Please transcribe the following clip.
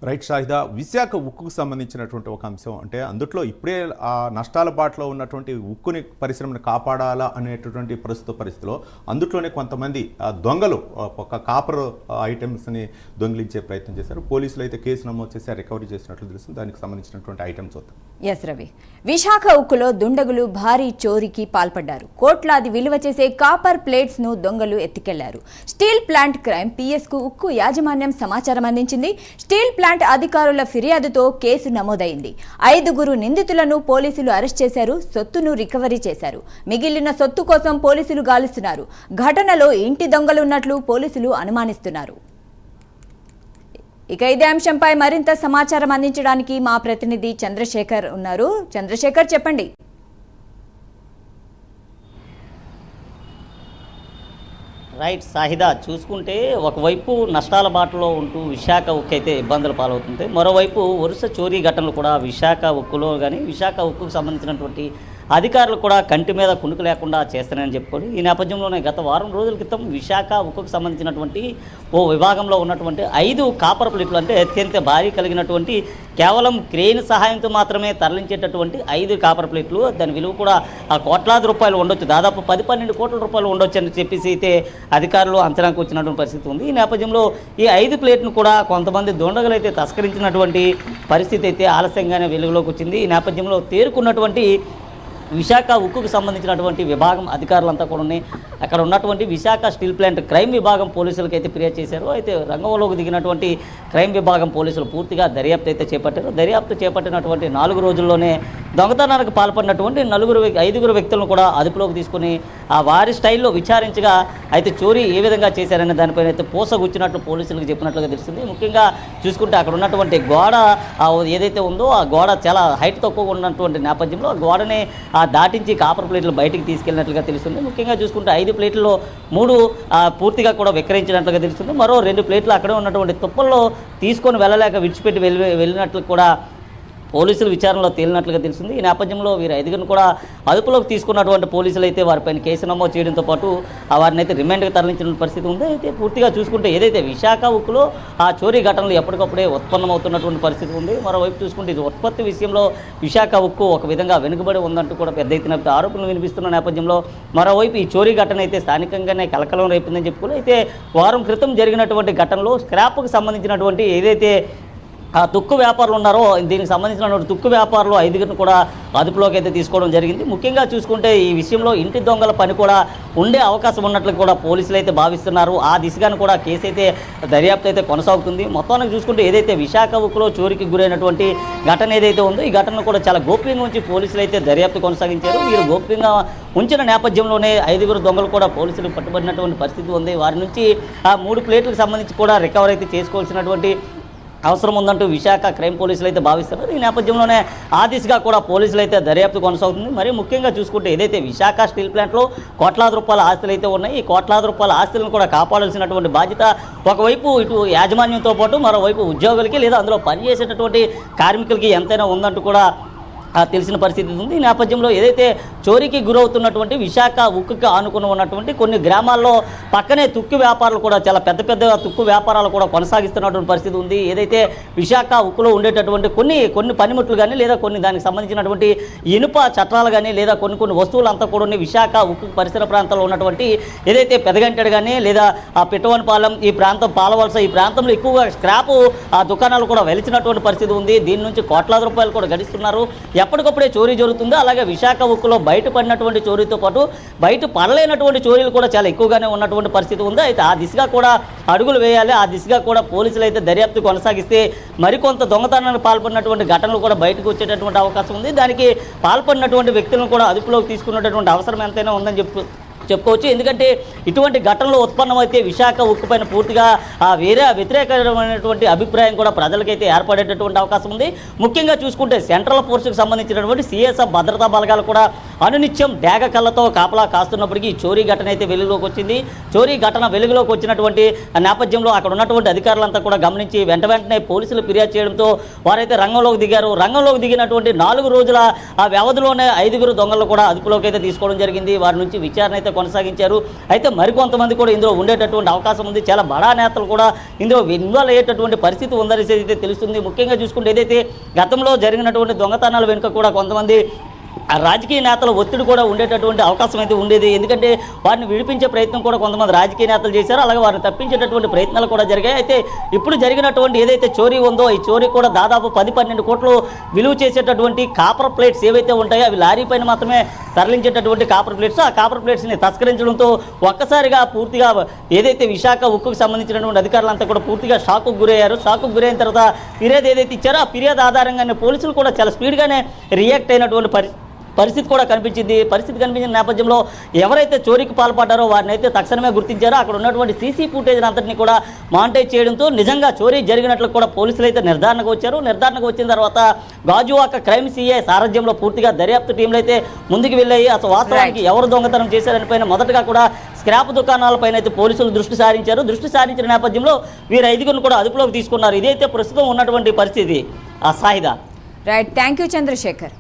Right Shahida, Visakha ఉక్కుకు సంబంధించినటువంటి ఒక అంశం అంటే అందుట్లో ఇప్పుడే ఆ నష్టాల బాటలో ఉన్నటువంటి ఉక్కుని పరిశ్రమను కాపాడాలా అనేటటువంటి ప్రస్తుత పరిస్థితిలో అందుట్లోనే కొంతమంది దొంగలు ఒక కాపర్ ఐటమ్స్ని దొంగిలించే ప్రయత్నం చేశారు. పోలీసులు అయితే కేసు నమోదు చేసి రికవరీ చేసినట్లు తెలుస్తుంది. దానికి సంబంధించినటువంటి ఐటమ్స్ చూద్దాం. ఎస్ రవి, విశాఖ ఉక్కులో దుండగులు భారీ చోరీకి పాల్పడ్డారు. కోట్లాది విలువ చేసే కాపర్ ప్లేట్స్ ను దొంగలు ఎత్తుకెళ్లారు. స్టీల్ ప్లాంట్ క్రైమ్ పిఎస్ కు ఉక్కు యాజమాన్యం సమాచారం అందించింది. స్టీల్ ప్లాంట్ అధికారుల ఫిర్యాదుతో కేసు నమోదైంది. 5 నిందితులను పోలీసులు అరెస్ట్ చేశారు. సొత్తును రికవరీ చేశారు. మిగిలిన సొత్తు కోసం పోలీసులు గాలిస్తున్నారు. ఘటనలో ఇంటి దొంగలు ఉన్నట్లు పోలీసులు అనుమానిస్తున్నారు. ఇక ఇదే అంశంపై మరింత సమాచారం అందించడానికి మా ప్రతినిధి చంద్రశేఖర్ ఉన్నారు. చంద్రశేఖర్, చెప్పండి. రైట్ సాహిదా, చూసుకుంటే ఒకవైపు నష్టాల బాటలో ఉంటూ విశాఖ ఉక్కు అయితే ఇబ్బందులు పాలవుతుంది. మరోవైపు వరుస చోరీ ఘటనలు కూడా విశాఖ ఉక్కులో కానీ విశాఖ ఉక్కుకు సంబంధించినటువంటి అధికారులు కూడా కంటి మీద కునుకు లేకుండా చేస్తారని చెప్పుకోండి. ఈ నేపథ్యంలోనే గత వారం రోజుల క్రితం విశాఖ ఉక్కుకు సంబంధించినటువంటి ఓ విభాగంలో ఉన్నటువంటి 5 కాపర్ ప్లేట్లు, అంటే అత్యంత భారీ కలిగినటువంటి కేవలం క్రేన్ సహాయంతో మాత్రమే తరలించేటటువంటి 5 కాపర్ ప్లేట్లు, దాని విలువ కూడా కోట్లాది రూపాయలు ఉండొచ్చు, దాదాపు 10-12 కోట్ల రూపాయలు ఉండొచ్చు అని చెప్పేసి అయితే అధికారులు అంచనాకు వచ్చినటువంటి పరిస్థితి ఉంది. ఈ నేపథ్యంలో ఈ 5 ప్లేట్ను కూడా కొంతమంది దొండగలు అయితే తస్కరించినటువంటి పరిస్థితి అయితే ఆలస్యంగానే వెలుగులోకి వచ్చింది. ఈ నేపథ్యంలో తేరుకున్నటువంటి విశాఖ ఉక్కుకు సంబంధించినటువంటి విభాగం అధికారులంతా కూడా అక్కడ ఉన్నటువంటి విశాఖ స్టీల్ ప్లాంట్ క్రైమ్ విభాగం పోలీసులకు అయితే ఫిర్యాదు చేశారు. అయితే రంగంలోకి దిగినటువంటి క్రైమ్ విభాగం పోలీసులు పూర్తిగా దర్యాప్తు అయితే చేపట్టారు. దర్యాప్తు చేపట్టినటువంటి 4 రోజుల్లోనే దొంగతనానికి పాల్పడినటువంటి 5 వ్యక్తులను కూడా అదుపులోకి తీసుకుని వారి స్టైల్లో విచారించగా అయితే చోరీ ఏ విధంగా చేశారనే దానిపైన అయితే పూసగుచ్చినట్లు పోలీసులకు చెప్పినట్లుగా తెలిసింది. ముఖ్యంగా చూసుకుంటే అక్కడ ఉన్నటువంటి గోడ ఏదైతే ఉందో ఆ గోడ చాలా హైట్ తక్కువగా ఉన్నటువంటి నేపథ్యంలో ఆ గోడనే దాటించి కాపర్ ప్లేట్లు బయటికి తీసుకెళ్ళినట్లుగా తెలుస్తుంది. ముఖ్యంగా చూసుకుంటే 5 ప్లేట్లలో 3 పూర్తిగా కూడా విక్రయించినట్లుగా తెలుస్తుంది. మరో 2 ప్లేట్లు అక్కడే ఉన్నటువంటి తుప్పల్లో తీసుకొని వెళ్ళలేక విడిచిపెట్టి వెళ్ళినట్లు కూడా పోలీసులు విచారణలో తేలినట్లుగా తెలిసింది. ఈ నేపథ్యంలో వీరు 5 కూడా అదుపులోకి తీసుకున్నటువంటి పోలీసులు అయితే వారిపైన కేసు నమోదు చేయడంతో పాటు వారిని అయితే రిమాండ్కి తరలించిన పరిస్థితి ఉంది. అయితే పూర్తిగా చూసుకుంటే ఏదైతే విశాఖ ఉక్కులో ఆ చోరీ ఘటనలు ఎప్పటికప్పుడే ఉత్పన్నమవుతున్నటువంటి పరిస్థితి ఉంది. మరోవైపు చూసుకుంటే ఇది ఉత్పత్తి విషయంలో విశాఖ ఉక్కు ఒక విధంగా వెనుకబడి ఉందంటూ కూడా పెద్ద ఎత్తున ఆరోపణలు వినిపిస్తున్న నేపథ్యంలో మరోవైపు ఈ చోరీ ఘటన అయితే స్థానికంగానే కలకలం రేపిందని చెప్పుకోవాలి. అయితే వారం క్రితం జరిగినటువంటి ఘటనలో స్క్రాప్కు సంబంధించినటువంటి ఏదైతే తుక్కు వ్యాపారులు ఉన్నారో దీనికి సంబంధించిన తుక్కు వ్యాపారులు 5 కూడా అదుపులోకి అయితే తీసుకోవడం జరిగింది. ముఖ్యంగా చూసుకుంటే ఈ విషయంలో ఇంటి దొంగల పని కూడా ఉండే అవకాశం ఉన్నట్లు కూడా పోలీసులు అయితే భావిస్తున్నారు. ఆ దిశగాను కూడా కేసు అయితే దర్యాప్తు అయితే కొనసాగుతుంది. మొత్తానికి చూసుకుంటే ఏదైతే విశాఖ ఉక్కులో చోరీకి గురైనటువంటి ఘటన ఏదైతే ఉందో ఈ ఘటనను కూడా చాలా గోప్యంగా ఉంచి పోలీసులు అయితే దర్యాప్తు కొనసాగించారు. వీరు గోప్యంగా ఉంచిన నేపథ్యంలోనే 5 దొంగలు కూడా పోలీసులు పట్టుబడినటువంటి పరిస్థితి ఉంది. వారి నుంచి 3 ప్లేట్లకు సంబంధించి కూడా రికవర్ అయితే చేసుకోవాల్సినటువంటి అవసరం ఉందంటూ విశాఖ క్రైమ్ పోలీసులు అయితే భావిస్తున్నారు. ఈ నేపథ్యంలోనే ఆ దిశగా కూడా పోలీసులు అయితే దర్యాప్తు కొనసాగుతుంది. మరి ముఖ్యంగా చూసుకుంటే ఏదైతే విశాఖ స్టీల్ ప్లాంట్లో కోట్లాది రూపాయల ఆస్తులు అయితే ఉన్నాయి, ఈ కోట్లాది రూపాయల ఆస్తులను కూడా కాపాడాల్సినటువంటి బాధ్యత ఒకవైపు ఇటు యాజమాన్యంతో పాటు మరోవైపు ఉద్యోగులకి లేదా అందులో పనిచేసేటటువంటి కార్మికులకి ఎంతైనా ఉందంటూ కూడా తెలిసిన పరిస్థితి ఉంది. ఈ నేపథ్యంలో ఏదైతే చోరీకి గురవుతున్నటువంటి విశాఖ ఉక్కుకి ఆనుకుని ఉన్నటువంటి కొన్ని గ్రామాల్లో పక్కనే తుక్కు వ్యాపారాలు కూడా చాలా పెద్ద తుక్కు వ్యాపారాలు కూడా కొనసాగిస్తున్నటువంటి పరిస్థితి ఉంది. ఏదైతే విశాఖ ఉక్కులో ఉండేటటువంటి కొన్ని పనిముట్లు కానీ లేదా కొన్ని దానికి సంబంధించినటువంటి ఇనుప చట్టాలు కానీ లేదా కొన్ని వస్తువులు అంతా కూడా విశాఖ ఉక్కు పరిసర ప్రాంతాల్లో ఉన్నటువంటి ఏదైతే పెదగంటెడు కానీ లేదా పిట్టవనపాలెం ఈ ప్రాంతం పాలవలస ఈ ప్రాంతంలో ఎక్కువగా స్క్రాప్ దుకాణాలు కూడా వెలిచినటువంటి పరిస్థితి ఉంది. దీని నుంచి కోట్లాది రూపాయలు కూడా గడిస్తున్నారు. ఎప్పటికప్పుడే చోరీ జరుగుతుంది. అలాగే విశాఖ ఉక్కులో బయటపడినటువంటి చోరీతో పాటు బయట పడలేనటువంటి చోరీలు కూడా చాలా ఎక్కువగానే ఉన్నటువంటి పరిస్థితి ఉంది. అయితే ఆ దిశగా కూడా అడుగులు వేయాలి. ఆ దిశగా కూడా పోలీసులు అయితే దర్యాప్తు కొనసాగిస్తే మరికొంత దొంగతనానికి పాల్పడినటువంటి ఘటనలు కూడా బయటకు వచ్చేటటువంటి అవకాశం ఉంది. దానికి పాల్పడినటువంటి వ్యక్తులను కూడా అదుపులోకి తీసుకున్నటువంటి అవసరం ఎంతైనా ఉందని చెప్పుకోవచ్చు. ఎందుకంటే ఇటువంటి ఘటనలు ఉత్పన్నమైతే విశాఖ ఉక్కు పైన పూర్తిగా వేరే వ్యతిరేకమైనటువంటి అభిప్రాయం కూడా ప్రజలకైతే ఏర్పడేటటువంటి అవకాశం ఉంది. ముఖ్యంగా చూసుకుంటే సెంట్రల్ ఫోర్స్కి సంబంధించినటువంటి సిఎస్ఎఫ్ భద్రతా బలగాలు కూడా అనునిత్యం డేగ కళ్ళతో కాపలా కాస్తున్నప్పటికీ చోరీ ఘటన అయితే వెలుగులోకి వచ్చింది. చోరీ ఘటన వెలుగులోకి వచ్చినటువంటి నేపథ్యంలో అక్కడ ఉన్నటువంటి అధికారులంతా కూడా గమనించి వెంటనే పోలీసులు ఫిర్యాదు చేయడంతో వారైతే రంగంలోకి దిగారు. రంగంలోకి దిగినటువంటి 4 రోజుల వ్యవధిలోనే 5 దొంగలు కూడా అదుపులోకి అయితే తీసుకోవడం జరిగింది. వారి నుంచి విచారణ అయితే అయితే కొనసాగించారు. అయితే మరికొంతమంది కూడా ఇందులో ఉండేటటువంటి అవకాశం ఉంది. చాలా బడా నేతలు కూడా ఇందులో ఇన్వాల్వ్ అయ్యేటటువంటి పరిస్థితి ఉందనేసి అయితే తెలుస్తుంది. ముఖ్యంగా చూసుకుంటే ఏదైతే గతంలో జరిగినటువంటి దొంగతనాల వెనుక కూడా కొంతమంది ఆ రాజకీయ నేతల ఒత్తిడి కూడా ఉండేటటువంటి అవకాశం అయితే ఉండేది. ఎందుకంటే వారిని విడిపించే ప్రయత్నం కూడా కొంతమంది రాజకీయ నేతలు చేశారు. అలాగే వారిని తప్పించేటటువంటి ప్రయత్నాలు కూడా జరిగాయి. అయితే ఇప్పుడు జరిగినటువంటి ఏదైతే చోరీ ఉందో ఈ చోరీ కూడా దాదాపు 10-12 కోట్లు విలువ చేసేటటువంటి కాపర్ ప్లేట్స్ ఏవైతే ఉంటాయో అవి లారీ పైన మాత్రమే తరలించేటటువంటి కాపర్ ప్లేట్స్, ఆ కాపర్ ప్లేట్స్ని తస్కరించడంతో ఒక్కసారిగా పూర్తిగా ఏదైతే విశాఖ ఉక్కుకు సంబంధించినటువంటి అధికారులంతా కూడా పూర్తిగా షాక్కు గురయ్యారు. షాక్కు గురైన తర్వాత ఫిర్యాదు ఏదైతే ఇచ్చారో ఆ ఫిర్యాదు ఆధారంగానే పోలీసులు కూడా చాలా స్పీడ్గానే రియాక్ట్ అయినటువంటి పరిస్థితి కూడా కనిపించింది. పరిస్థితి కనిపించిన నేపథ్యంలో ఎవరైతే చోరీకి పాల్పడ్డారో వారిని అయితే తక్షణమే గుర్తించారో అక్కడ ఉన్నటువంటి సీసీ ఫుటేజ్ అంతటిని కూడా మానిటర్ చేయడంతో నిజంగా చోరీ జరిగినట్లు కూడా పోలీసులు అయితే నిర్ధారణకు వచ్చారు. నిర్ధారణకు వచ్చిన తర్వాత గాజువాక క్రైమ్ సిఐ సారథ్యంలో పూర్తిగా దర్యాప్తు టీంలు అయితే ముందుకు వెళ్ళాయి. అసలు వాస్తవానికి ఎవరు దొంగతనం చేశారని పైన మొదటగా కూడా స్క్రాప్ దుకాణాలపైన అయితే పోలీసులు దృష్టి సారించారు. దృష్టి సారించిన నేపథ్యంలో వీరు 5గురిని కూడా అదుపులోకి తీసుకున్నారు. ఇదైతే ప్రస్తుతం ఉన్నటువంటి పరిస్థితి. Sahida. Right, thank you Chandrasekhar.